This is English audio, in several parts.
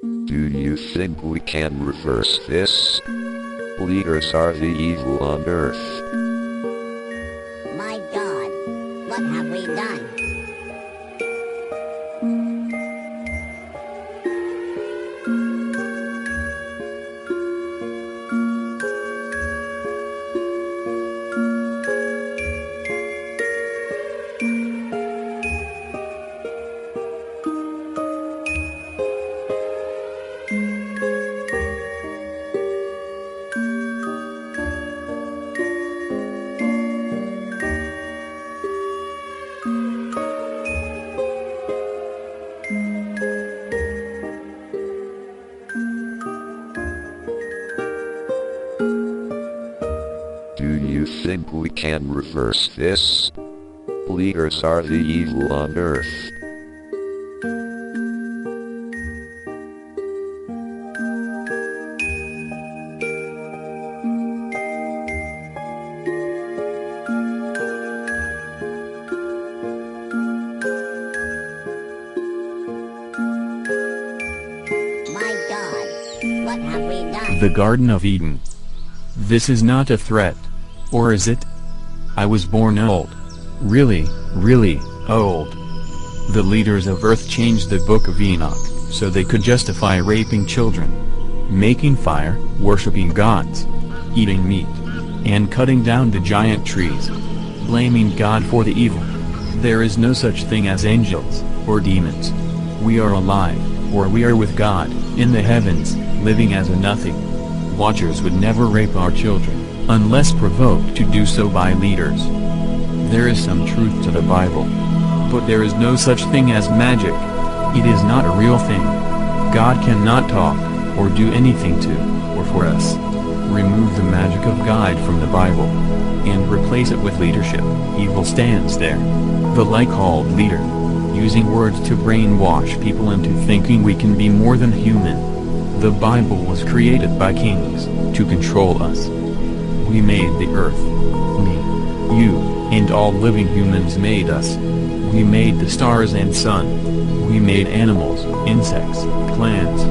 Do you think we can reverse this? Leaders are the evil on Earth. My God, what have we done? Do you think we can reverse this? Leaders are the evil on Earth. My God, what have we done? The Garden of Eden. This is not a threat. Or is it? I was born old. Really old. The leaders of Earth changed the Book of Enoch, so they could justify raping children, making fire, worshipping gods, eating meat, and cutting down the giant trees, blaming God for the evil. There is no such thing as angels, or demons. We are alive, or we are with God, in the heavens, living as a nothing. Watchers would never rape our children, unless provoked to do so by leaders. There is some truth to the Bible. But there is no such thing as magic. It is not a real thing. God cannot talk, or do anything to, or for us. Remove the magic of God from the Bible, and replace it with leadership. Evil stands there. The lie-called leader, using words to brainwash people into thinking we can be more than human. The Bible was created by kings, to control us. We made the earth. Me, you, and all living humans made us. We made the stars and sun. We made animals, insects, plants.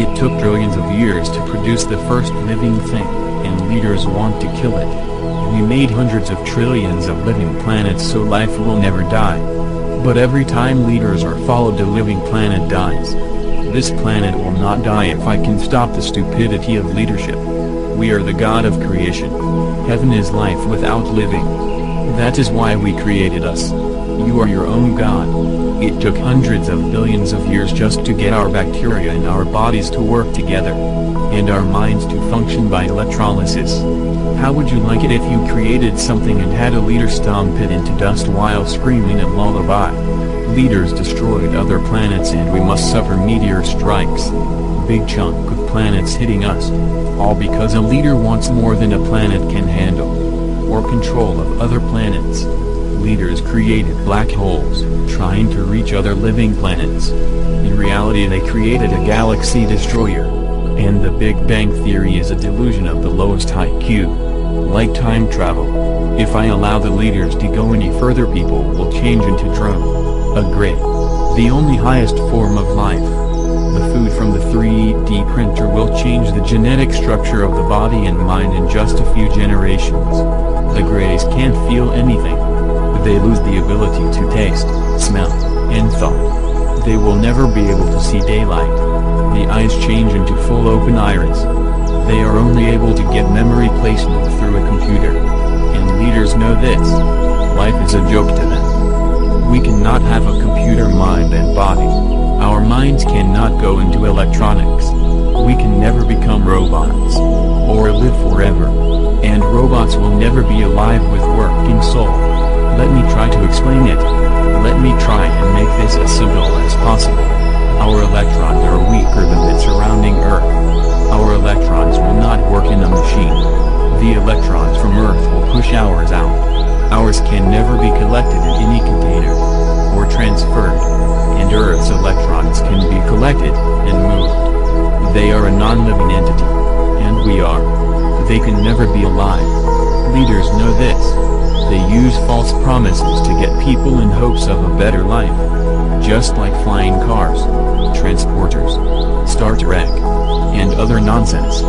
It took trillions of years to produce the first living thing, and leaders want to kill it. We made hundreds of trillions of living planets so life will never die. But every time leaders are followed, a living planet dies. This planet will not die if I can stop the stupidity of leadership. We are the God of creation. Heaven is life without living. That is why we created us. You are your own God. It took hundreds of billions of years just to get our bacteria in our bodies to work together, and our minds to function by electrolysis. How would you like it if you created something and had a leader stomp it into dust while screaming a lullaby? Leaders destroyed other planets and we must suffer meteor strikes. Big chunk of planets hitting us. All because a leader wants more than a planet can handle. Or control of other planets. Leaders created black holes, trying to reach other living planets. In reality they created a galaxy destroyer. And the Big Bang Theory is a delusion of the lowest IQ. Like time travel. If I allow the leaders to go any further, people will change into drone. A gray. The only highest form of life. The food from the 3D printer will change the genetic structure of the body and mind in just a few generations. The Greys can't feel anything. They lose the ability to taste, smell, and thought. They will never be able to see daylight. The eyes change into full open iris. They are only able to get memory placement through a computer. And leaders know this. Life is a joke to them. We cannot have a computer mind and body. Our minds cannot go into electronics. We can never become robots. Or live forever. And robots will never be alive with working soul. Let me try to explain it. Let me try and make this as simple as possible. Our electrons are weaker than the surrounding Earth. Our electrons will not work in a machine. The electrons from Earth will push ours out. Ours can never be collected in any container. Or transferred. And Earth's electrons can be collected, and moved. They are a non-living entity. And we are. They can never be alive. Leaders know this. They use false promises to get people in hopes of a better life. Just like flying cars. transporters, Star Trek, and other nonsense.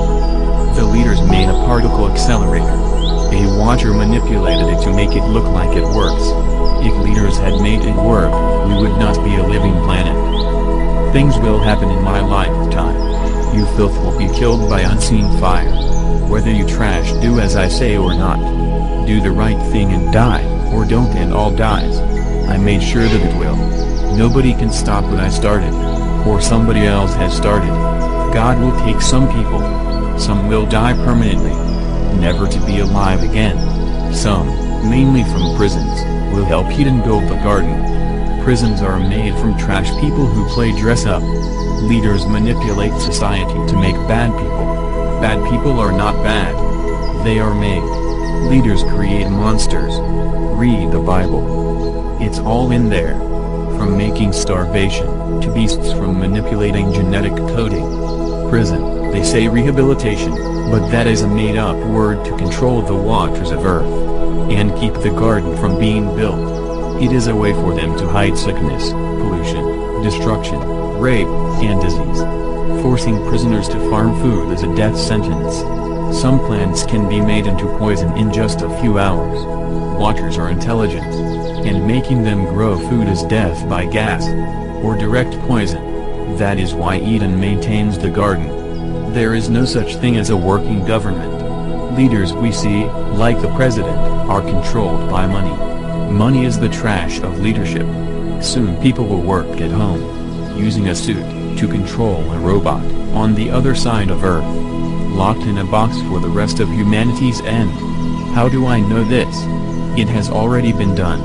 The leaders made a particle accelerator. A watcher manipulated it to make it look like it works. If leaders had made it work, we would not be a living planet. Things will happen in my lifetime. You filth will be killed by unseen fire. Whether you trash, do as I say or not. Do the right thing and die, or don't and all dies. I made sure that it will. Nobody can stop what I started, or somebody else has started. God will take some people. Some will die permanently, never to be alive again. Some, mainly from prisons, will help Eden build the garden. Prisons are made from trash people who play dress up. Leaders manipulate society to make bad people. Bad people are not bad. They are made. Leaders create monsters. Read the Bible. It's all in there. From making starvation, to beasts, from manipulating genetic coding. Prison, they say rehabilitation, but that is a made-up word to control the waters of earth. And keep the garden from being built. It is a way for them to hide sickness, pollution, destruction, rape, and disease. Forcing prisoners to farm food is a death sentence. Some plants can be made into poison in just a few hours. Watchers are intelligent. And making them grow food is death by gas. Or direct poison. That is why Eden maintains the garden. There is no such thing as a working government. Leaders we see, like the president, are controlled by money. Money is the trash of leadership. Soon people will work at home, using a suit, to control a robot, on the other side of Earth. Locked in a box for the rest of humanity's end. How do I know this? It has already been done.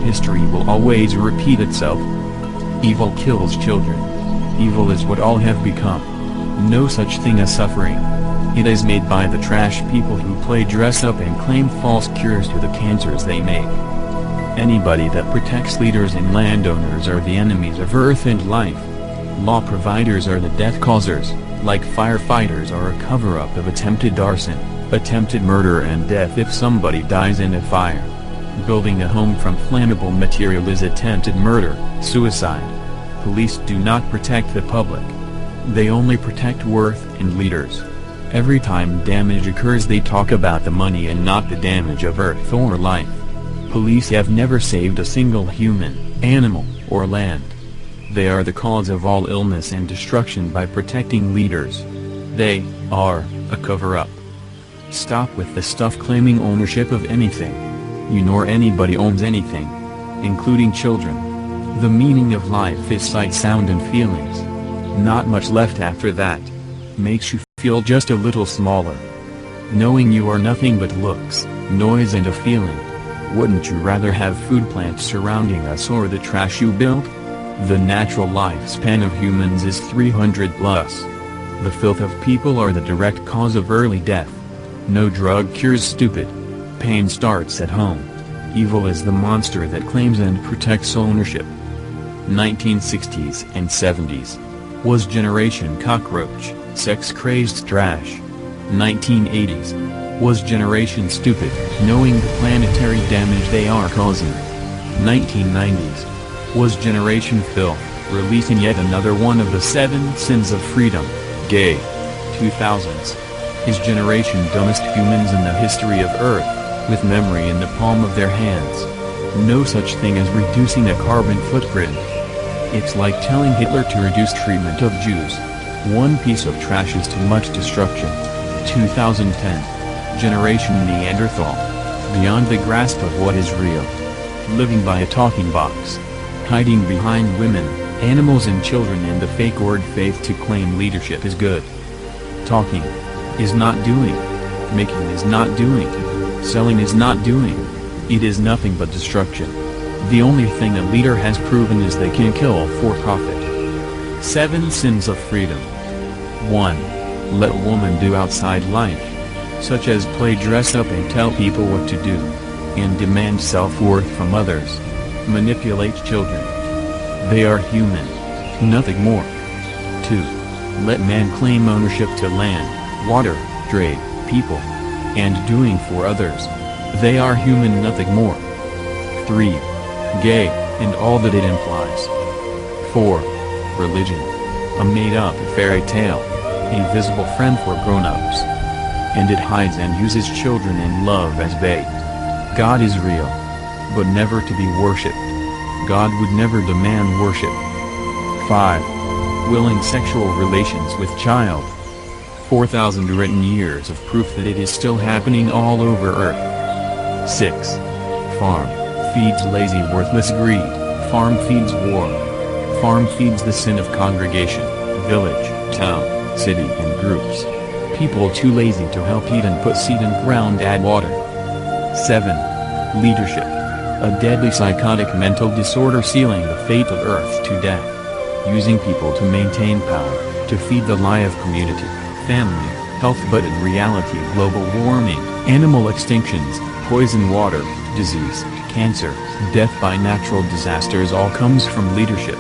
History will always repeat itself. Evil kills children. Evil is what all have become. No such thing as suffering. It is made by the trash people who play dress up and claim false cures to the cancers they make. Anybody that protects leaders and landowners are the enemies of earth and life. Law providers are the death causers, like firefighters are a cover-up of attempted arson, attempted murder and death if somebody dies in a fire. Building a home from flammable material is attempted murder, suicide. Police do not protect the public. They only protect worth and leaders. Every time damage occurs they talk about the money and not the damage of earth or life. Police have never saved a single human, animal, or land. They are the cause of all illness and destruction by protecting leaders. They are a cover-up. Stop with the stuff claiming ownership of anything. You nor anybody owns anything, including children. The meaning of life is sight, sound and feelings. Not much left after that. Makes you feel just a little smaller. Knowing you are nothing but looks, noise and a feeling. Wouldn't you rather have food plants surrounding us or the trash you built? The natural lifespan of humans is 300 plus. The filth of people are the direct cause of early death. No drug cures stupid. Pain starts at home. Evil is the monster that claims and protects ownership. 1960s and 70s. Was Generation Cockroach, sex-crazed trash. 1980s. Was Generation Stupid, knowing the planetary damage they are causing. 1990s. Was Generation Filth, releasing yet another one of the 7 sins of freedom, gay. 2000s. Is Generation Dumbest humans in the history of Earth, with memory in the palm of their hands. No such thing as reducing a carbon footprint. It's like telling Hitler to reduce treatment of Jews. One piece of trash is too much destruction. 2010. Generation Neanderthal. Beyond the grasp of what is real. Living by a talking box. Hiding behind women, animals and children and the fake word faith to claim leadership is good. Talking is not doing. Making is not doing. Selling is not doing. It is nothing but destruction. The only thing a leader has proven is they can kill for profit. 7 sins of freedom. 1. Let woman do outside life. Such as play dress up and tell people what to do. And demand self-worth from others. Manipulate children. They are human. Nothing more. 2. Let man claim ownership to land, water, trade, people. And doing for others. They are human, nothing more. 3. Gay, and all that it implies. 4. religion. A made-up fairy tale. A visible friend for grown-ups. And it hides and uses children in love as bait. God is real, but never to be worshipped. God would never demand worship. 5. Willing sexual relations with child. 4,000 written years of proof that it is still happening all over Earth. 6. Farm feeds lazy worthless greed, farm feeds war. Farm feeds the sin of congregation, village, town, city and groups. People too lazy to help eat and put seed in ground add water. 7. Leadership. A deadly psychotic mental disorder sealing the fate of Earth to death. Using people to maintain power, to feed the lie of community, family, health, but in reality global warming, animal extinctions, poison water, disease, cancer, death by natural disasters all comes from leadership.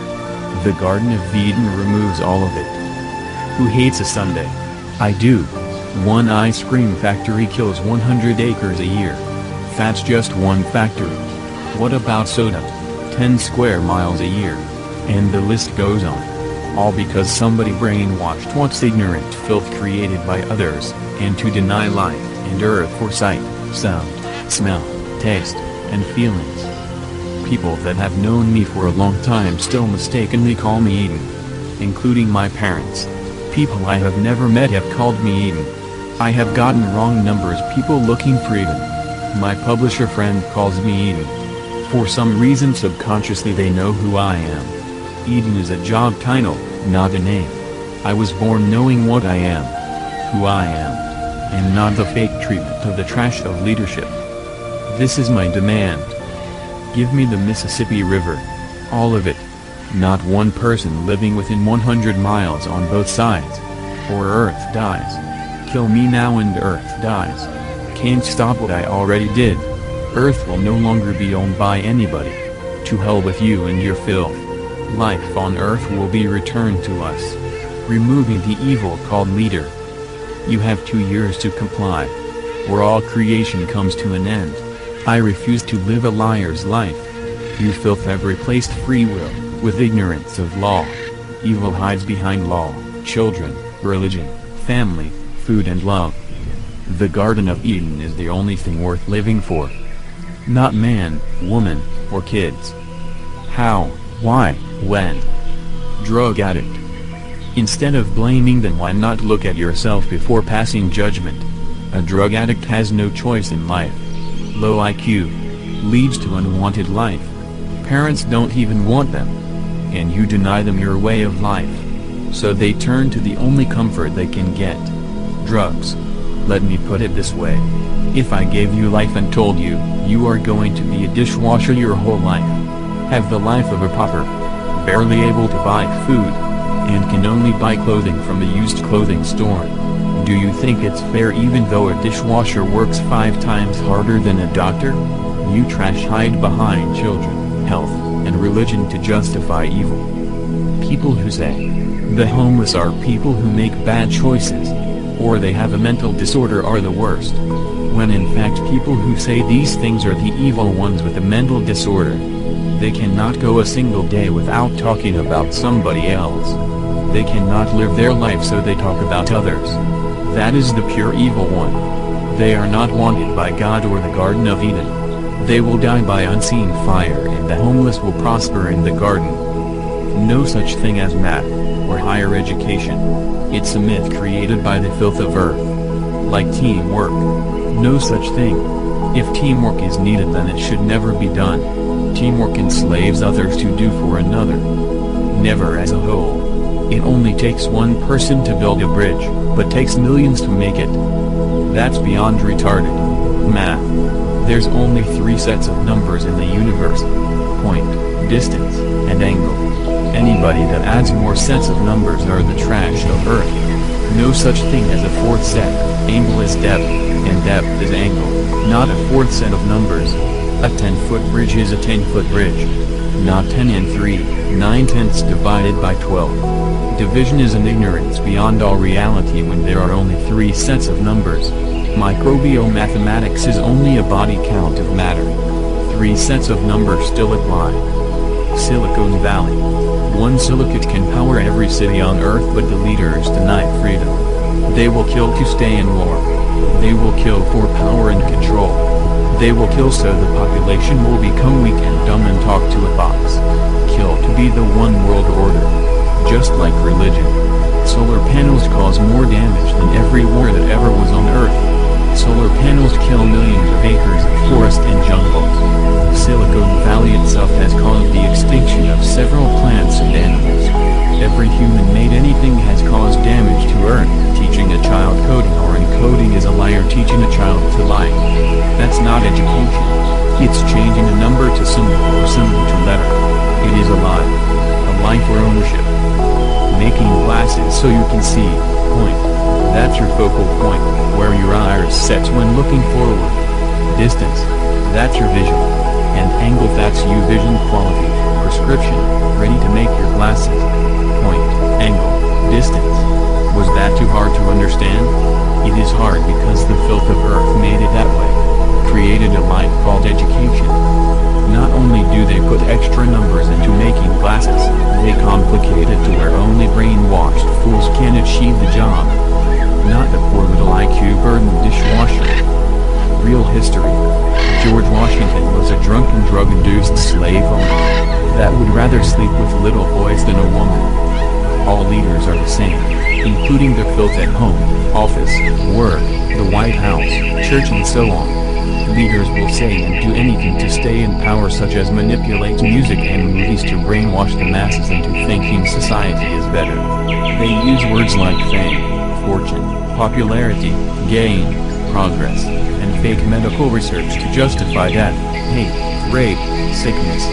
The Garden of Eden removes all of it. Who hates a Sunday? I do. One ice cream factory kills 100 acres a year. That's just one factory. What about soda? 10 square miles a year. And the list goes on. All because somebody brainwashed what's ignorant filth created by others, and to deny life and earth for sight, sound, smell, taste, and feelings. People that have known me for a long time still mistakenly call me Eden. Including my parents. People I have never met have called me Eden. I have gotten wrong numbers, people looking for Eden. My publisher friend calls me Eden. For some reason subconsciously they know who I am. Eden is a job title, not a name. I was born knowing what I am. Who I am. And not the fake treatment of the trash of leadership. This is my demand. Give me the Mississippi River. All of it. Not one person living within 100 miles on both sides. Or Earth dies. Kill me now and Earth dies. Can't stop what I already did. Earth will no longer be owned by anybody. To hell with you and your filth. Life on Earth will be returned to us. Removing the evil called leader. You have 2 years to comply. Or all creation comes to an end. I refuse to live a liar's life. You filth have replaced free will with ignorance of law. Evil hides behind law, children, religion, family, food and love. The Garden of Eden is the only thing worth living for. Not man, woman, or kids. How, why, when? Drug addict. Instead of blaming them, why not look at yourself before passing judgment? A drug addict has no choice in life. Low IQ leads to unwanted life. Parents don't even want them. And you deny them your way of life. So they turn to the only comfort they can get. Drugs. Let me put it this way. If I gave you life and told you, you are going to be a dishwasher your whole life. Have the life of a pauper. Barely able to buy food. And can only buy clothing from a used clothing store. Do you think it's fair even though a dishwasher works 5 times harder than a doctor? You trash hide behind children, health, and religion to justify evil. People who say the homeless are people who make bad choices, or they have a mental disorder are the worst. When in fact people who say these things are the evil ones with a mental disorder. They cannot go a single day without talking about somebody else. They cannot live their life so they talk about others. That is the pure evil one. They are not wanted by God or the Garden of Eden. They will die by unseen fire and the homeless will prosper in the garden. No such thing as math, or higher education. It's a myth created by the filth of earth. Like teamwork. No such thing. If teamwork is needed then it should never be done. Teamwork enslaves others to do for another. Never as a whole. It only takes one person to build a bridge, but takes millions to make it. That's beyond retarded. Math. There's only 3 sets of numbers in the universe. Point, distance, and angle. Anybody that adds more sets of numbers are the trash of Earth. No such thing as a 4th set. Angle is depth, and depth is angle, not a 4th set of numbers. A 10-foot bridge is a 10-foot bridge. Not 10 and 3, 9/10 divided by 12. Division is an ignorance beyond all reality when there are only 3 sets of numbers. Microbial mathematics is only a body count of matter. 3 sets of numbers still apply. Silicon Valley. One silicate can power every city on Earth, but the leaders deny freedom. They will kill to stay in war. They will kill for power and control. They will kill so the population will become weak and dumb and talk to a box. Kill to be the one world order. Just like religion. Solar panels cause more damage than every war that ever was on Earth. Solar panels kill millions of acres of forest and jungles. Silicon Valley itself has caused the extinction of several plants and animals. Every human-made anything has caused damage to Earth. Teaching a child coding or encoding is a liar teaching a child to lie. That's not education. It's changing a number to symbol or symbol to letter. It is a lie. A lie for ownership. Making glasses so you can see. Point. That's your focal point, where your iris sets when looking forward. Distance. That's your vision. And angle, that's you vision quality. Prescription. Ready to make your glasses. Point. Angle. Distance. Was that too hard to understand? It is hard because the filth of Earth made it that way. Created a lie called education. Not only do they put extra numbers into making glasses, they complicate it to where only brainwashed fools can achieve the job. Not the poor little IQ burdened dishwasher. Real history. George Washington was a drunken drug-induced slave owner that would rather sleep with little boys than a woman. All leaders are the same, including their filth at home, office, work, the White House, church and so on. Leaders will say and do anything to stay in power, such as manipulate music and movies to brainwash the masses into thinking society is better. They use words like fame, fortune, popularity, gain, progress, and fake medical research to justify death, hate, rape, sickness.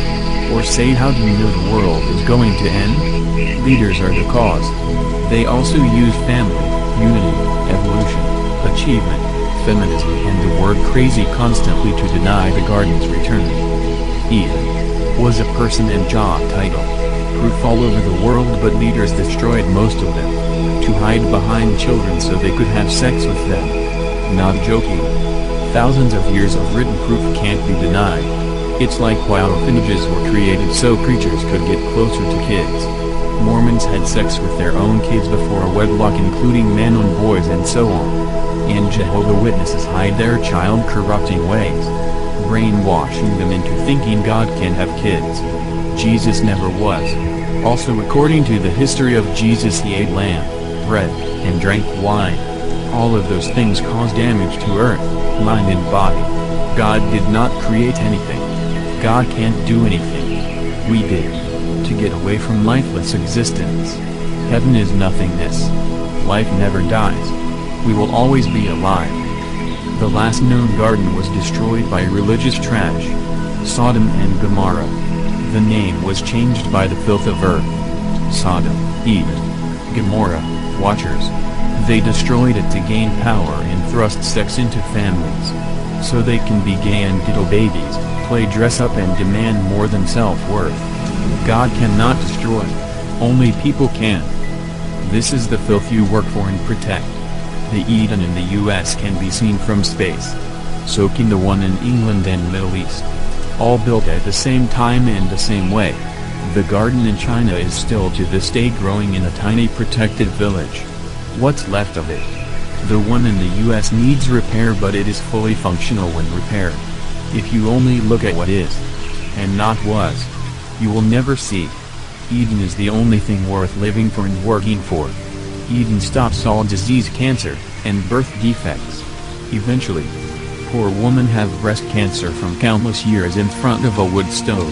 Or say, how do you know the world is going to end? Leaders are the cause. They also use family, unity, evolution, achievement, feminism and the word crazy constantly to deny the garden's return. Eden was a person and job title. Proof all over the world, but leaders destroyed most of them. To hide behind children so they could have sex with them. Not joking. Thousands of years of written proof can't be denied. It's like why orphanages were created so preachers could get closer to kids. Mormons had sex with their own kids before wedlock, including men on boys and so on. And Jehovah's Witnesses hide their child-corrupting ways, brainwashing them into thinking God can have kids. Jesus never was. Also, according to the history of Jesus, he ate lamb, bread, and drank wine. All of those things cause damage to earth, mind and body. God did not create anything. God can't do anything. We did. To get away from lifeless existence. Heaven is nothingness. Life never dies. We will always be alive. The last known garden was destroyed by religious trash. Sodom and Gomorrah. The name was changed by the filth of earth. Sodom, Eden, Gomorrah, watchers. They destroyed it to gain power and thrust sex into families. So they can be gay and diddle babies, play dress up and demand more than self-worth. God cannot destroy. Only people can. This is the filth you work for and protect. The Eden in the US can be seen from space. So can the one in England and Middle East. All built at the same time and the same way. The garden in China is still to this day growing in a tiny protected village. What's left of it? The one in the US needs repair, but it is fully functional when repaired. If you only look at what is, and not was, you will never see. Eden is the only thing worth living for and working for. Eden stops all disease, cancer, and birth defects. Eventually, poor women have breast cancer from countless years in front of a wood stove.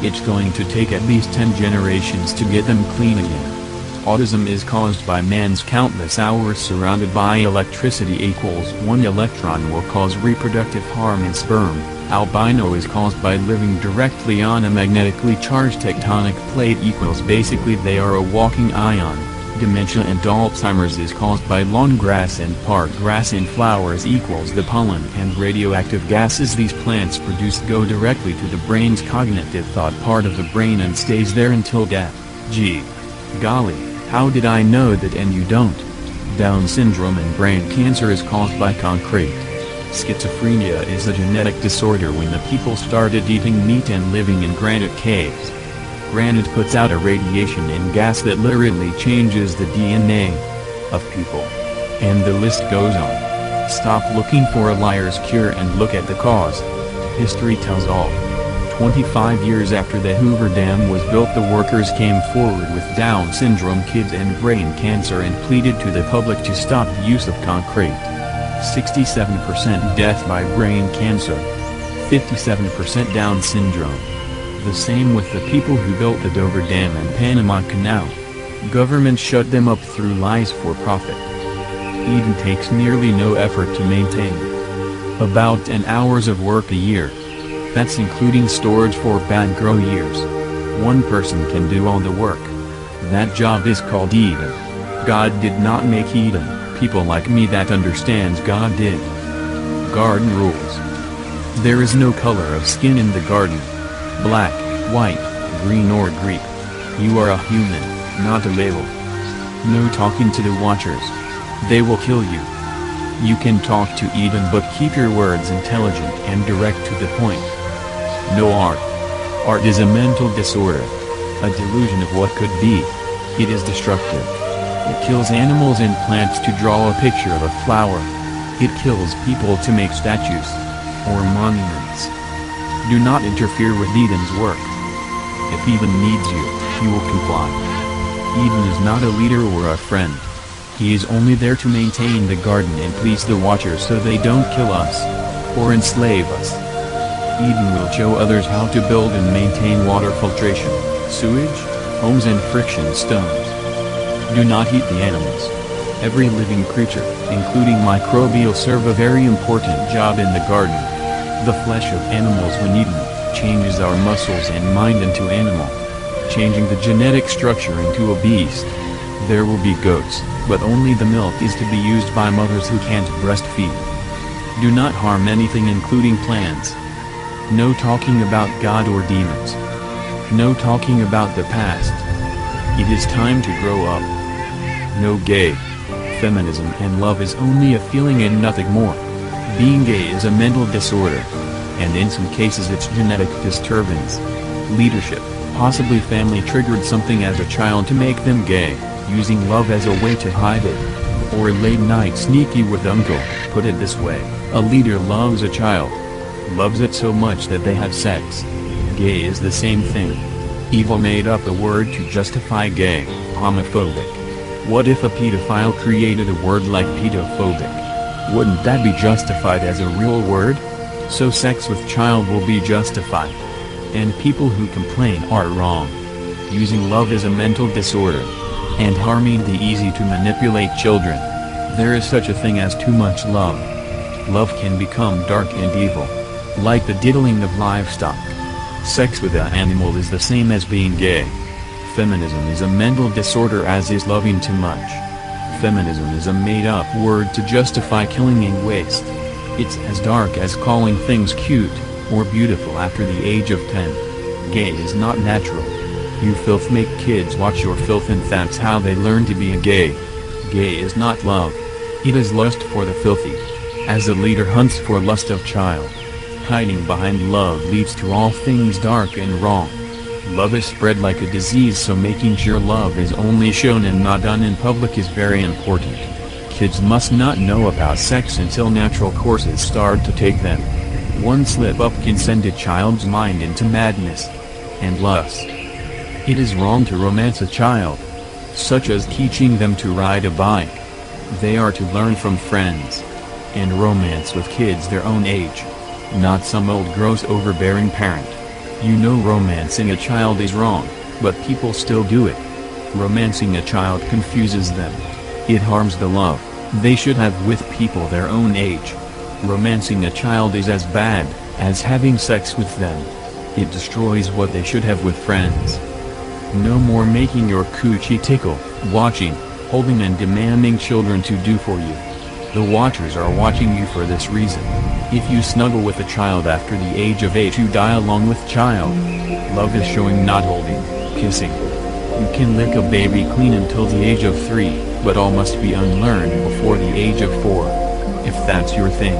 It's going to take at least 10 generations to get them clean again. Autism is caused by man's countless hours surrounded by electricity equals 1 electron will cause reproductive harm in sperm. Albino is caused by living directly on a magnetically charged tectonic plate equals basically they are a walking ion. Dementia and Alzheimer's is caused by lawn grass and park grass in flowers equals the pollen and radioactive gases these plants produce go directly to the brain's cognitive thought part of the brain and stays there until death. Gee. Golly, how did I know that and you don't? Down syndrome and brain cancer is caused by concrete. Schizophrenia is a genetic disorder when the people started eating meat and living in granite caves. Granite puts out a radiation and gas that literally changes the DNA of people. And the list goes on. Stop looking for a liar's cure and look at the cause. History tells all. 25 years after the Hoover Dam was built, the workers came forward with Down syndrome kids and brain cancer and pleaded to the public to stop the use of concrete. 67% death by brain cancer. 57% Down syndrome. The same with the people who built the Dover Dam and Panama Canal. Government shut them up through lies for profit. Eden takes nearly no effort to maintain. About 10 hours of work a year. That's including storage for bad grow years. One person can do all the work. That job is called Eden. God did not make Eden. People like me that understands God did. Garden rules. There is no color of skin in the garden. Black, white, green or Greek. You are a human, not a label. No talking to the watchers. They will kill you. You can talk to Eden but keep your words intelligent and direct to the point. No art. Art is a mental disorder. A delusion of what could be. It is destructive. It kills animals and plants to draw a picture of a flower. It kills people to make statues. Or monuments. Do not interfere with Eden's work. If Eden needs you, he will comply. Eden is not a leader or a friend. He is only there to maintain the garden and please the watchers so they don't kill us. Or enslave us. Eden will show others how to build and maintain water filtration, sewage, homes and friction stones. Do not eat the animals. Every living creature, including microbial, serve a very important job in the garden. The flesh of animals when eaten, changes our muscles and mind into animal. Changing the genetic structure into a beast. There will be goats, but only the milk is to be used by mothers who can't breastfeed. Do not harm anything including plants. No talking about God or demons. No talking about the past. It is time to grow up. No gay. Feminism and love is only a feeling and nothing more. Being gay is a mental disorder. And in some cases it's genetic disturbance. Leadership, possibly family triggered something as a child to make them gay, using love as a way to hide it. Or late night sneaky with uncle. Put it this way, a leader loves a child. Loves it so much that they have sex. Gay is the same thing. Evil made up a word to justify gay, homophobic. What if a pedophile created a word like pedophobic? Wouldn't that be justified as a real word? So sex with child will be justified. And people who complain are wrong. Using love is a mental disorder. And harming the easy to manipulate children. There is such a thing as too much love. Love can become dark and evil. Like the diddling of livestock. Sex with an animal is the same as being gay. Feminism is a mental disorder as is loving too much. Feminism is a made-up word to justify killing and waste. It's as dark as calling things cute, or beautiful after the age of 10. Gay is not natural. You filth make kids watch your filth and that's how they learn to be a gay. Gay is not love. It is lust for the filthy. As a leader hunts for lust of child. Hiding behind love leads to all things dark and wrong. Love is spread like a disease, so making sure love is only shown and not done in public is very important. Kids must not know about sex until natural courses start to take them. One slip up can send a child's mind into madness and lust. It is wrong to romance a child, such as teaching them to ride a bike. They are to learn from friends and romance with kids their own age. Not some old gross overbearing parent. You know romancing a child is wrong, but people still do it. Romancing a child confuses them. It harms the love they should have with people their own age. Romancing a child is as bad as having sex with them. It destroys what they should have with friends. No more making your coochie tickle, watching, holding and demanding children to do for you. The watchers are watching you for this reason. If you snuggle with a child after the age of 8 you die along with child. Love is showing, not holding, kissing. You can lick a baby clean until the age of 3, but all must be unlearned before the age of 4. If that's your thing.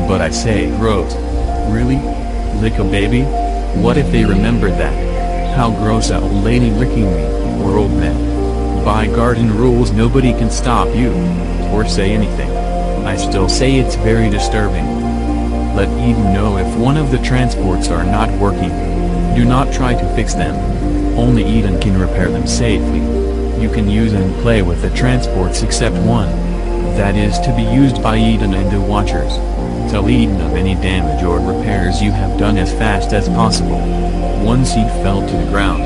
But I say, gross. Really? Lick a baby? What if they remembered that? How gross, a old lady licking me, or old men. By garden rules nobody can stop you, or say anything. I still say it's very disturbing. Let Eden know if one of the transports are not working. Do not try to fix them. Only Eden can repair them safely. You can use and play with the transports except one. That is to be used by Eden and the Watchers. Tell Eden of any damage or repairs you have done as fast as possible. One seed fell to the ground.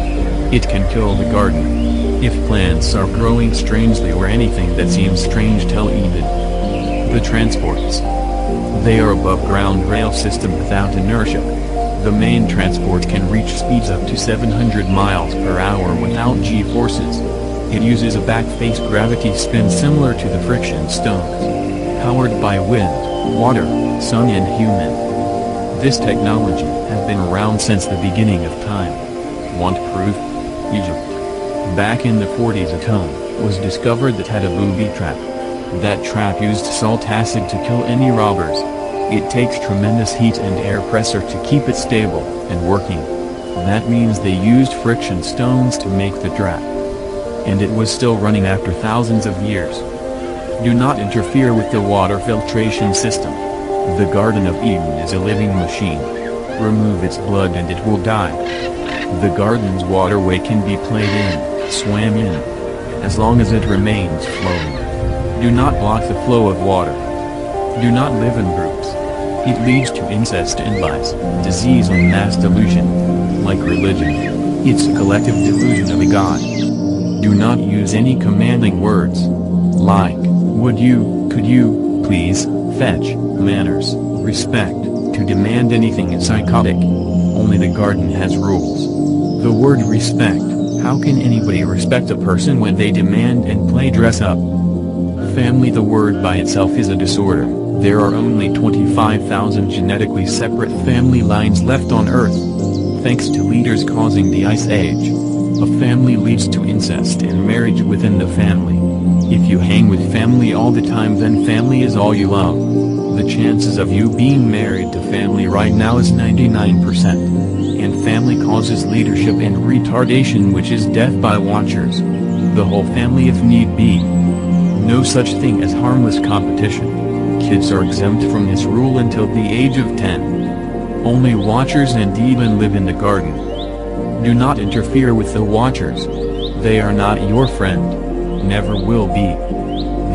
It can kill the garden. If plants are growing strangely or anything that seems strange, tell Eden. The transports. They are above ground rail system without inertia. The main transport can reach speeds up to 700 miles per hour without g-forces. It uses a back-face gravity spin similar to the friction stones. Powered by wind, water, sun and human. This technology has been around since the beginning of time. Want proof? Egypt. Back in the 40s a tomb was discovered that had a booby trap. That trap used salt acid to kill any robbers. It takes tremendous heat and air pressure to keep it stable and working. That means they used friction stones to make the trap. And it was still running after thousands of years. Do not interfere with the water filtration system. The Garden of Eden is a living machine. Remove its blood and it will die. The garden's waterway can be played in, swam in, as long as it remains flowing. Do not block the flow of water. Do not live in groups. It leads to incest and lies, disease and mass delusion. Like religion, it's a collective delusion of a god. Do not use any commanding words. Like, would you, could you, please, fetch, manners, respect. To demand anything is psychotic. Only the garden has rules. The word respect, how can anybody respect a person when they demand and play dress up? Family, the word by itself is a disorder. There are only 25,000 genetically separate family lines left on Earth. Thanks to leaders causing the Ice Age. A family leads to incest and marriage within the family. If you hang with family all the time, then family is all you love. The chances of you being married to family right now is 99%. And family causes leadership and retardation, which is death by Watchers. The whole family if need be. No such thing as harmless competition. Kids are exempt from this rule until the age of 10. Only Watchers and Eden live in the garden. Do not interfere with the Watchers. They are not your friend. Never will be.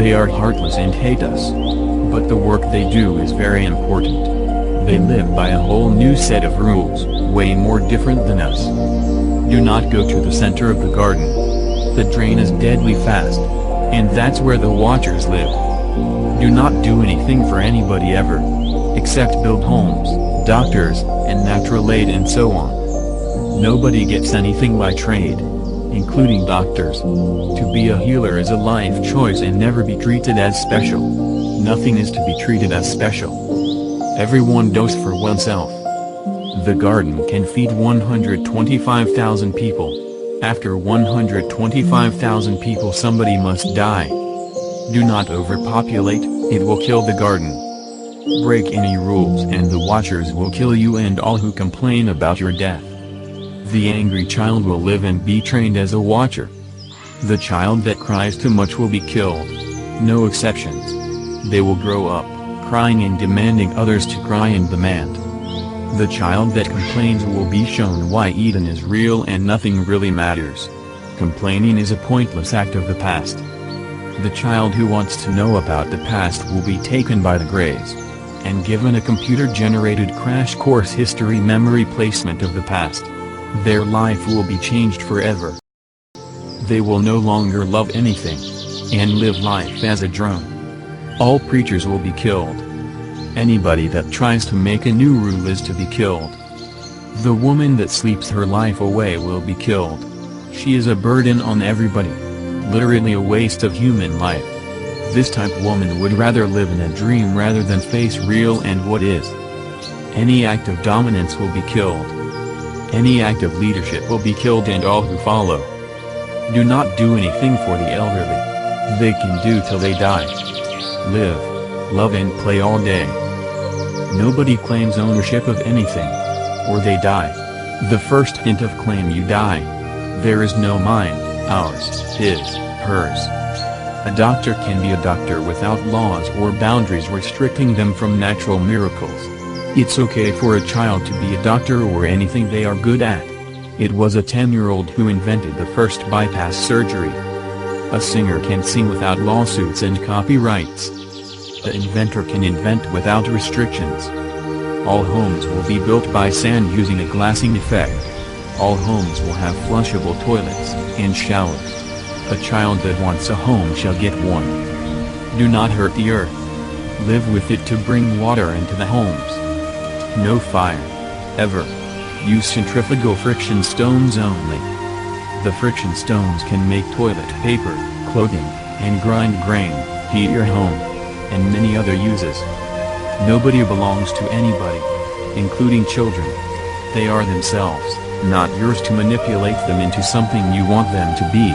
They are heartless and hate us. But the work they do is very important. They live by a whole new set of rules, way more different than us. Do not go to the center of the garden. The drain is deadly fast. And that's where the Watchers live. Do not do anything for anybody ever. Except build homes, doctors, and natural aid and so on. Nobody gets anything by trade, including doctors. To be a healer is a life choice and never be treated as special. Nothing is to be treated as special. Everyone dose for oneself. The garden can feed 125,000 people. After 125,000 people somebody must die. Do not overpopulate, it will kill the garden. Break any rules and the Watchers will kill you and all who complain about your death. The angry child will live and be trained as a Watcher. The child that cries too much will be killed. No exceptions. They will grow up, crying and demanding others to cry and demand. The child that complains will be shown why Eden is real and nothing really matters. Complaining is a pointless act of the past. The child who wants to know about the past will be taken by the Greys and given a computer-generated crash course history memory placement of the past. Their life will be changed forever. They will no longer love anything and live life as a drone. All preachers will be killed. Anybody that tries to make a new rule is to be killed. The woman that sleeps her life away will be killed. She is a burden on everybody. Literally a waste of human life. This type woman would rather live in a dream rather than face real and what is. Any act of dominance will be killed. Any act of leadership will be killed and all who follow. Do not do anything for the elderly. They can do till they die. Live, love and play all day. Nobody claims ownership of anything. Or they die. The first hint of claim you die. There is no mine, ours, his, hers. A doctor can be a doctor without laws or boundaries restricting them from natural miracles. It's okay for a child to be a doctor or anything they are good at. It was a 10-year-old who invented the first bypass surgery. A singer can sing without lawsuits and copyrights. The inventor can invent without restrictions. All homes will be built by sand using a glassing effect. All homes will have flushable toilets and showers. A child that wants a home shall get one. Do not hurt the earth. Live with it to bring water into the homes. No fire. Ever. Use centrifugal friction stones only. The friction stones can make toilet paper, clothing, and grind grain, heat your home, and many other uses. Nobody belongs to anybody, including children. They are themselves, not yours to manipulate them into something you want them to be.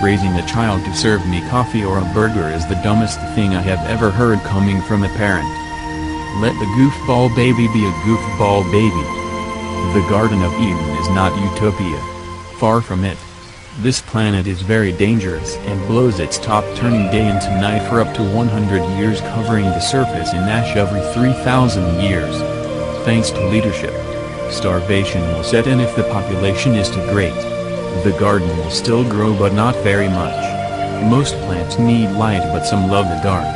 Raising a child to serve me coffee or a burger is the dumbest thing I have ever heard coming from a parent. Let the goofball baby be a goofball baby. The Garden of Eden is not utopia. Far from it. This planet is very dangerous and blows its top, turning day into night for up to 100 years, covering the surface in ash every 3,000 years. Thanks to leadership, starvation will set in if the population is too great. The garden will still grow but not very much. Most plants need light but some love the dark.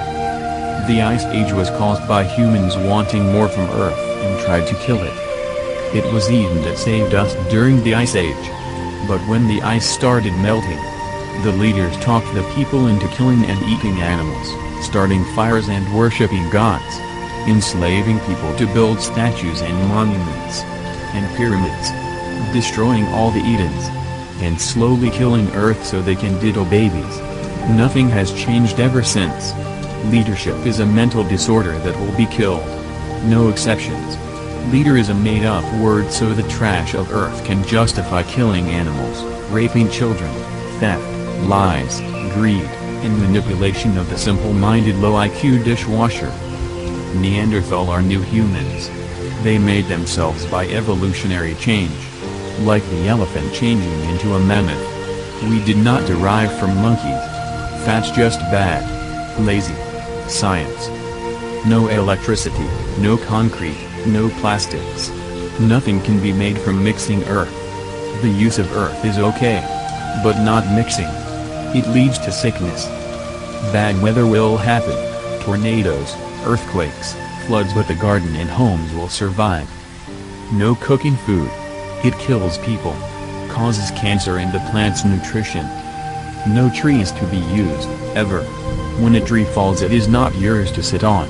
The Ice Age was caused by humans wanting more from Earth and tried to kill it. It was Eden that saved us during the Ice Age. But when the ice started melting, the leaders talked the people into killing and eating animals, starting fires and worshipping gods, enslaving people to build statues and monuments, and pyramids, destroying all the Edens, and slowly killing Earth so they can diddle babies. Nothing has changed ever since. Leadership is a mental disorder that will be killed. No exceptions. Leader is a made-up word so the trash of Earth can justify killing animals, raping children, theft, lies, greed, and manipulation of the simple-minded low-IQ dishwasher. Neanderthal are new humans. They made themselves by evolutionary change. Like the elephant changing into a mammoth. We did not derive from monkeys. Fat's just bad. Lazy. Science. No electricity, no concrete, no plastics. Nothing can be made from mixing earth. The use of earth is okay. But not mixing. It leads to sickness. Bad weather will happen. Tornadoes, earthquakes, floods, but the garden and homes will survive. No cooking food. It kills people. Causes cancer and the plant's nutrition. No trees to be used, ever. When a tree falls it is not yours to sit on.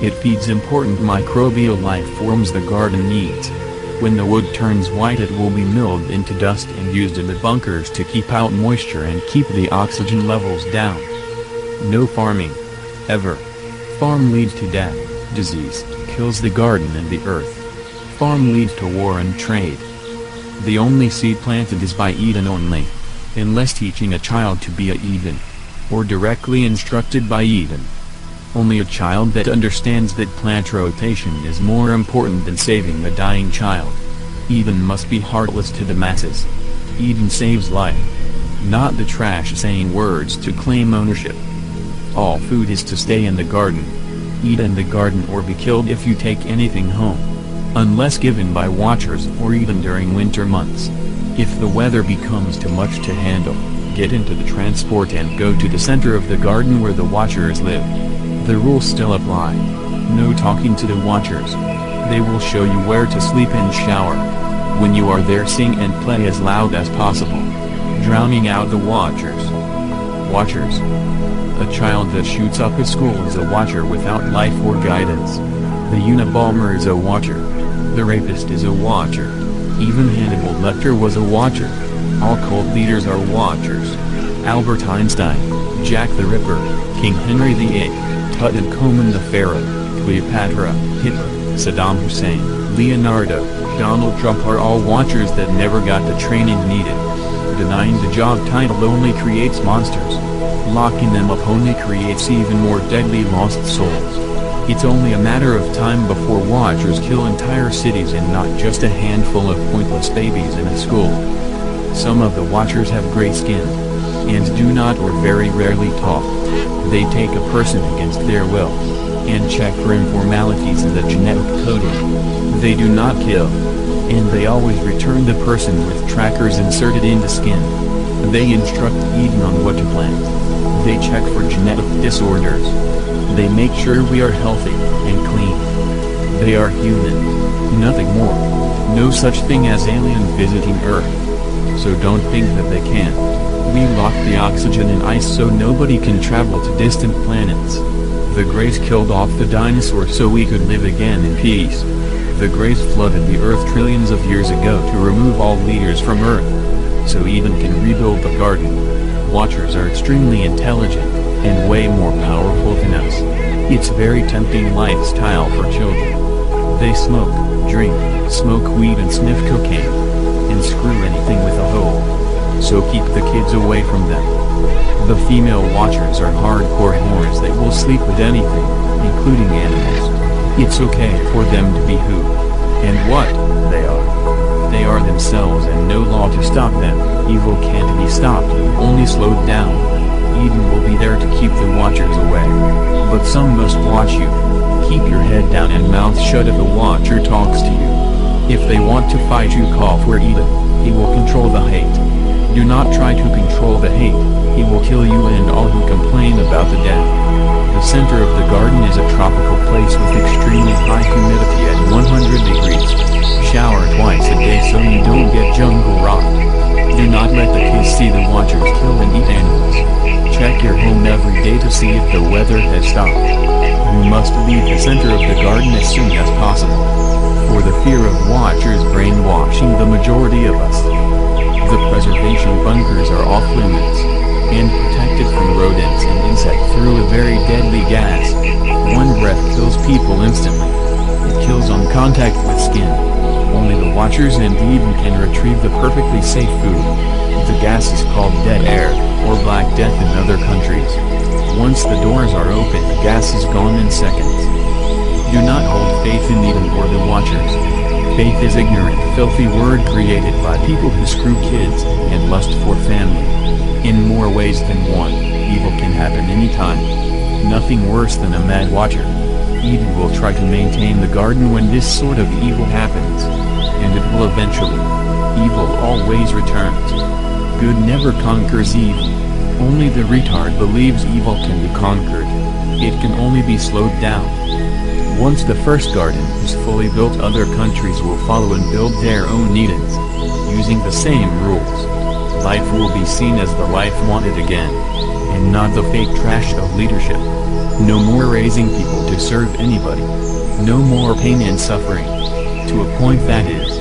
It feeds important microbial life forms the garden needs. When the wood turns white it will be milled into dust and used in the bunkers to keep out moisture and keep the oxygen levels down. No farming. Ever. Farm leads to death, disease, kills the garden and the earth. Farm leads to war and trade. The only seed planted is by Eden only. Unless teaching a child to be a Eden. Or directly instructed by Eden. Only a child that understands that plant rotation is more important than saving a dying child. Eden must be heartless to the masses. Eden saves life. Not the trash saying words to claim ownership. All food is to stay in the garden. Eat in the garden or be killed if you take anything home. Unless given by watchers or even during winter months. If the weather becomes too much to handle, get into the transport and go to the center of the garden where the watchers live. The rules still apply. No talking to the watchers. They will show you where to sleep and shower. When you are there sing and play as loud as possible. Drowning out the watchers. Watchers. A child that shoots up a school is a watcher without life or guidance. The Unabomber is a watcher. The rapist is a watcher. Even Hannibal Lecter was a watcher. All cult leaders are watchers. Albert Einstein, Jack the Ripper, King Henry VIII, Tutankhamun the Pharaoh, Cleopatra, Hitler, Saddam Hussein, Leonardo, Donald Trump are all watchers that never got the training needed. Denying the job title only creates monsters. Locking them up only creates even more deadly lost souls. It's only a matter of time before Watchers kill entire cities and not just a handful of pointless babies in a school. Some of the Watchers have gray skin, and do not or very rarely talk. They take a person against their will, and check for informalities in the genetic coding. They do not kill, and they always return the person with trackers inserted into skin. They instruct Eden on what to plant. They check for genetic disorders. They make sure we are healthy and clean. They are human, nothing more. No such thing as alien visiting Earth. So don't think that they can. We lock the oxygen in ice so nobody can travel to distant planets. The Greys killed off the dinosaurs so we could live again in peace. The Greys flooded the Earth trillions of years ago to remove all leaders from Earth, so Eden can rebuild the garden. Watchers are extremely intelligent, and way more powerful than us. It's very tempting lifestyle for children. They smoke, drink, smoke weed and sniff cocaine, and screw anything with a hoe. So keep the kids away from them. The female Watchers are hardcore whores that will sleep with anything, including animals. It's okay for them to be who and what they are. They are themselves and no law to stop them. Evil can't be stopped, only slowed down. Eden will be there to keep the Watchers away. But some must watch you. Keep your head down and mouth shut if a Watcher talks to you. If they want to fight you, call for Eden. He will control the hate. Do not try to control the hate. He will kill you and all who complain about the death. The center of the garden is a tropical place with extremely high humidity at 100 degrees. Shower twice a day so you don't get jungle rot. Do not let the kids see the Watchers kill and eat animals. Check your home every day to see if the weather has stopped. You must leave the center of the garden as soon as possible. For the fear of Watchers brainwashing the majority of us. The preservation bunkers are off limits, and protected from rodents and insects through a very deadly gas. One breath kills people instantly. It kills on contact with skin. Only the Watchers and Eden can retrieve the perfectly safe food. The gas is called dead air, or black death in other countries. Once the doors are open, the gas is gone in seconds. Do not hold faith in Eden or the Watchers. Faith is ignorant, filthy word created by people who screw kids, and lust for family. In more ways than one, evil can happen anytime. Nothing worse than a mad Watcher. Eden will try to maintain the garden when this sort of evil happens. And it will eventually. Evil always returns. Good never conquers evil. Only the retard believes evil can be conquered. It can only be slowed down. Once the first garden is fully built, other countries will follow and build their own Edens, using the same rules. Life will be seen as the life wanted again, and not the fake trash of leadership. No more raising people to serve anybody. No more pain and suffering. To a point that is,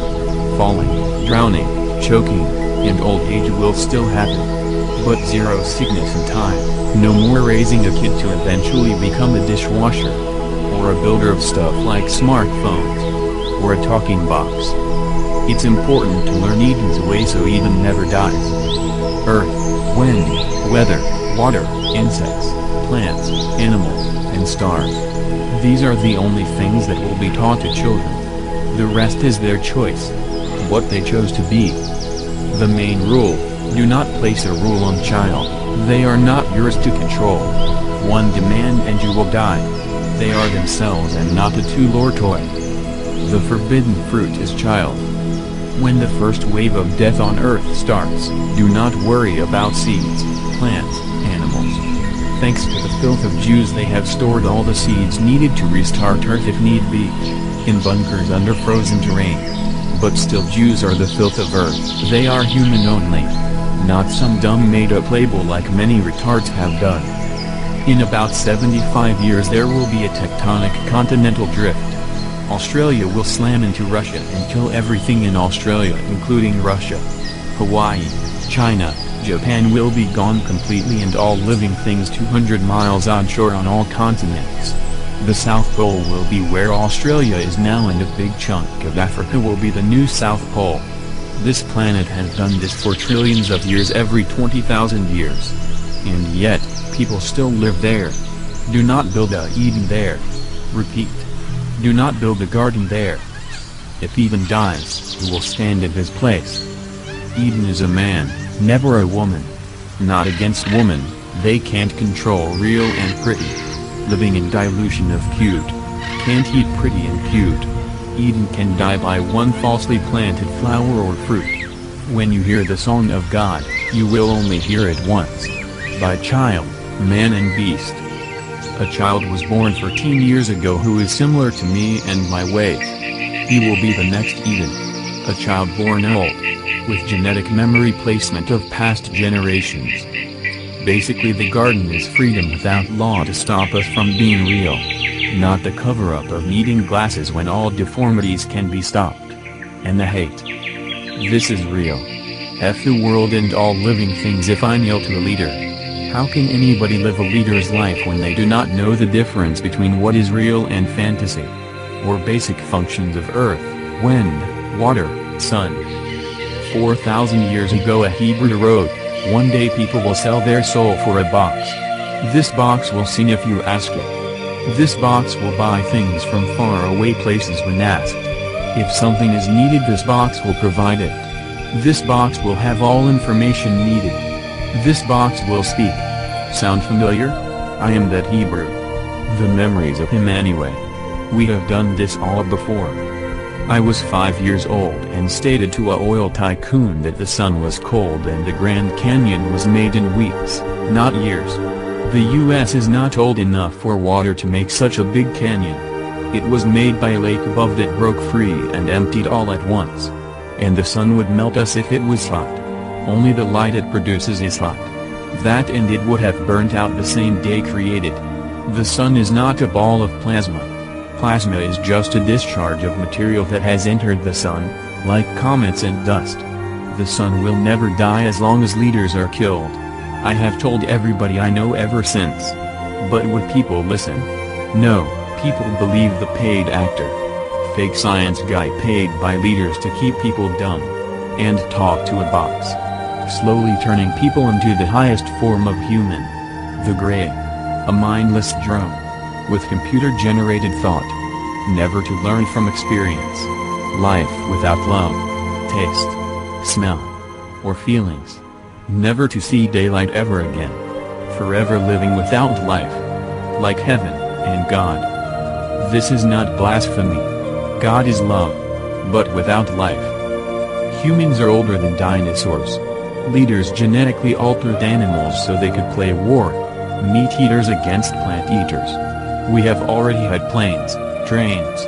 falling, drowning, choking, and old age will still happen. But zero sickness in time. No more raising a kid to eventually become a dishwasher, or a builder of stuff like smartphones, or a talking box. It's important to learn Eden's way so Eden never dies. Earth, wind, weather, water, insects, plants, animals, and stars. These are the only things that will be taught to children. The rest is their choice. What they chose to be. The main rule, do not place a rule on child. They are not yours to control. One demand and you will die. They are themselves and not a two-lore toy. The forbidden fruit is child. When the first wave of death on Earth starts, do not worry about seeds, plants, animals. Thanks to the filth of Jews, they have stored all the seeds needed to restart Earth if need be, in bunkers under frozen terrain. But still, Jews are the filth of Earth. They are human only, not some dumb made-up label like many retards have done. In about 75 years there will be a tectonic continental drift. Australia will slam into Russia and kill everything in Australia, including Russia. Hawaii, China, Japan will be gone completely, and all living things 200 miles onshore on all continents. The South Pole will be where Australia is now, and a big chunk of Africa will be the new South Pole. This planet has done this for trillions of years, every 20,000 years. And yet, people still live there. Do not build a Eden there. Repeat. Do not build a garden there. If Eden dies, who will stand in his place? Eden is a man, never a woman. Not against woman, they can't control real and pretty. Living in dilution of cute. Can't eat pretty and cute. Eden can die by one falsely planted flower or fruit. When you hear the song of God, you will only hear it once. By child, man and beast. A child was born 14 years ago who is similar to me and my ways. He will be the next Eden. A child born old, with genetic memory placement of past generations. Basically, the garden is freedom without law to stop us from being real. Not the cover-up of needing glasses when all deformities can be stopped. And the hate. This is real. F the world and all living things if I kneel to a leader. How can anybody live a leader's life when they do not know the difference between what is real and fantasy? Or basic functions of earth, wind, water, sun. 4,000 years ago a Hebrew wrote, one day people will sell their soul for a box. This box will sing if you ask it. This box will buy things from far away places when asked. If something is needed, this box will provide it. This box will have all information needed. This box will speak. Sound familiar? I am that Hebrew. The memories of him anyway. We have done this all before. I was 5 years old and stated to a oil tycoon that the sun was cold and the Grand Canyon was made in weeks, not years. The US is not old enough for water to make such a big canyon. It was made by a lake above that broke free and emptied all at once. And the sun would melt us if it was hot. Only the light it produces is hot. That and it would have burnt out the same day created. The sun is not a ball of plasma. Plasma is just a discharge of material that has entered the sun, like comets and dust. The sun will never die as long as leaders are killed. I have told everybody I know ever since. But would people listen? No, people believe the paid actor. Fake science guy paid by leaders to keep people dumb. And talk to a box. Slowly turning people into the highest form of human. The gray. A mindless drone. With computer-generated thought. Never to learn from experience. Life without love, taste, smell, or feelings. Never to see daylight ever again. Forever living without life. Like heaven and God. This is not blasphemy. God is love. But without life. Humans are older than dinosaurs. Leaders genetically altered animals so they could play war. Meat eaters against plant eaters. We have already had planes, trains,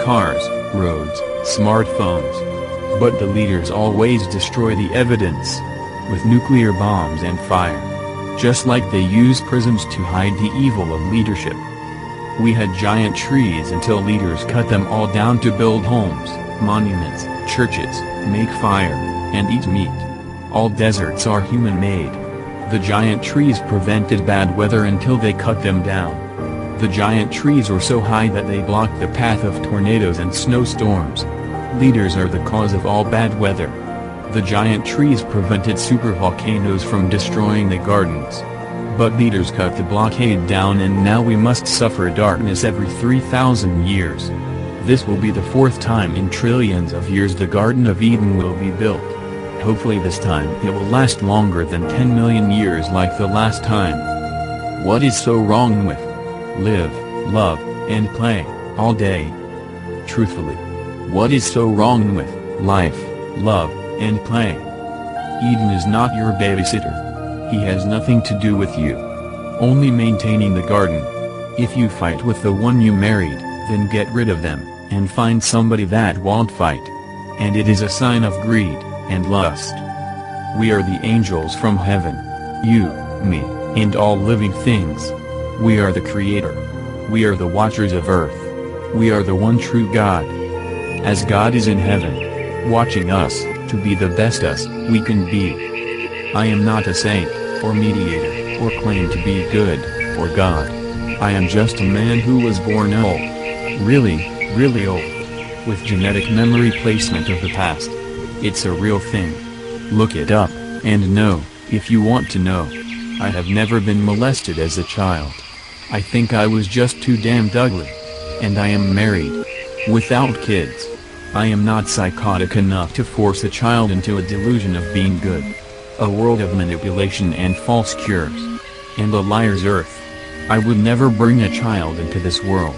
cars, roads, smartphones. But the leaders always destroy the evidence. With nuclear bombs and fire. Just like they use prisms to hide the evil of leadership. We had giant trees until leaders cut them all down to build homes, monuments, churches, make fire, and eat meat. All deserts are human-made. The giant trees prevented bad weather until they cut them down. The giant trees were so high that they blocked the path of tornadoes and snowstorms. Leaders are the cause of all bad weather. The giant trees prevented supervolcanoes from destroying the gardens. But leaders cut the blockade down and now we must suffer darkness every 3,000 years. This will be the 4th time in trillions of years the Garden of Eden will be built. Hopefully this time it will last longer than 10 million years like the last time. What is so wrong with live, love, and play, all day? Truthfully. What is so wrong with life, love, and play? Eden is not your babysitter. He has nothing to do with you. Only maintaining the garden. If you fight with the one you married, then get rid of them, and find somebody that won't fight. And it is a sign of greed and lust. We are the angels from heaven. You, me, and all living things. We are the Creator. We are the watchers of earth. We are the one true God. As God is in heaven, watching us, to be the best us we can be. I am not a saint, or mediator, or claim to be good, or God. I am just a man who was born old. Really, really old. With genetic memory placement of the past. It's a real thing. Look it up, and know, if you want to know. I have never been molested as a child. I think I was just too damned ugly. And I am married. Without kids. I am not psychotic enough to force a child into a delusion of being good. A world of manipulation and false cures. And a liar's earth. I would never bring a child into this world.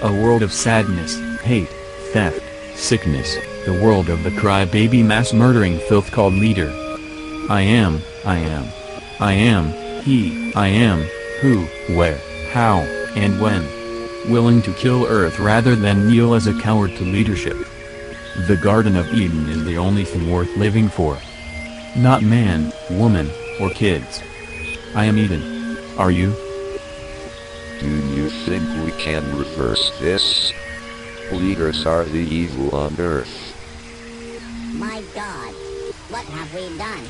A world of sadness, hate, theft, sickness, the world of the crybaby mass-murdering filth called leader. I am, he, I am, who, where, how, and when. Willing to kill Earth rather than kneel as a coward to leadership. The Garden of Eden is the only thing worth living for. Not man, woman, or kids. I am Eden. Are you? Do you think we can reverse this? Leaders are the evil on Earth. My God, what have we done?